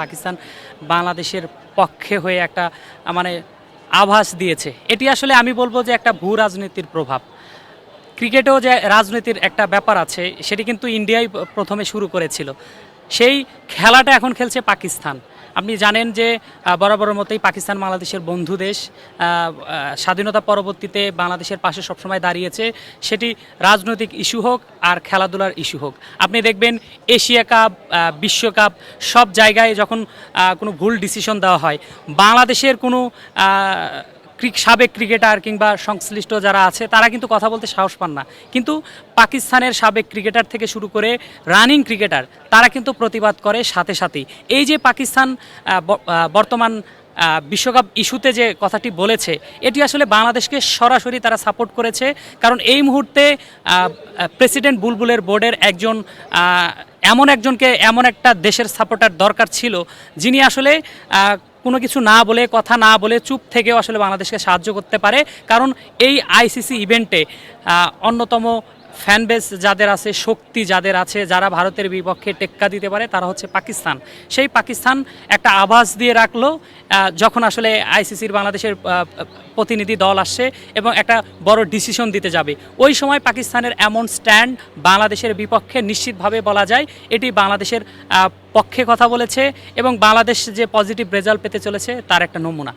পাকিস্তান বাংলাদেশের পক্ষে হয়ে একটা মানে আভাস দিয়েছে। এটি আসলে আমি বলবো যে একটা ভূ রাজনীতির প্রভাব। ক্রিকেটেও যে রাজনীতির একটা ব্যাপার আছে সেটি কিন্তু ইন্ডিয়াই প্রথমে শুরু করেছিল। সেই খেলাটা এখন খেলছে পাকিস্তান। আপনি জানেন যে বরাবরের মতোই পাকিস্তান বাংলাদেশের বন্ধু দেশ। স্বাধীনতা পরবর্তীতে বাংলাদেশের পাশে সবসময় দাঁড়িয়েছে, সেটি রাজনৈতিক ইস্যু হোক আর খেলাধুলার ইস্যু হোক। আপনি দেখবেন এশিয়া কাপ, বিশ্বকাপ সব জায়গায় যখন কোনো ভুল ডিসিশন দেওয়া হয়, বাংলাদেশের কোনো সাবেক ক্রিকেটার কিংবা সংশ্লিষ্ট যারা আছে তারা কিন্তু কথা বলতে সাহস পান না, কিন্তু পাকিস্তানের সাবেক ক্রিকেটার থেকে শুরু করে রানিং ক্রিকেটার তারা কিন্তু প্রতিবাদ করে সাথে সাথেই। এই যে পাকিস্তান বর্তমান বিশ্বকাপ ইস্যুতে যে কথাটি বলেছে, এটি আসলে বাংলাদেশকে সরাসরি তারা সাপোর্ট করেছে। কারণ এই মুহূর্তে প্রেসিডেন্ট বুলবুলের বোর্ডের একজন এমন একজনকে, এমন একটা দেশের সাপোর্টার দরকার ছিল যিনি আসলে কোনো কিছু না বলে, কথা না বলে চুপ থেকেও আসলে বাংলাদেশকে সাহায্য করতে পারে। কারণ এই আইসিসি ইভেন্টে অন্যতম ফ্যানবেস যাদের আছে, শক্তি যাদের আছে, যারা ভারতের বিপক্ষে টেক্কা দিতে পারে, তারা হচ্ছে পাকিস্তান। সেই পাকিস্তান একটা আভাস দিয়ে রাখলো যখন আসলে আইসিসির বাংলাদেশের প্রতিনিধি দল আসছে এবং একটা বড় ডিসিশন দিতে যাবে। ওই সময় পাকিস্তানের এমন স্ট্যান্ড বাংলাদেশের বিপক্ষে নিশ্চিতভাবে বলা যায় এটি বাংলাদেশের পক্ষে কথা বলেছে এবং বাংলাদেশ যে পজিটিভ রেজাল্ট পেতে চলেছে তার একটা নমুনা।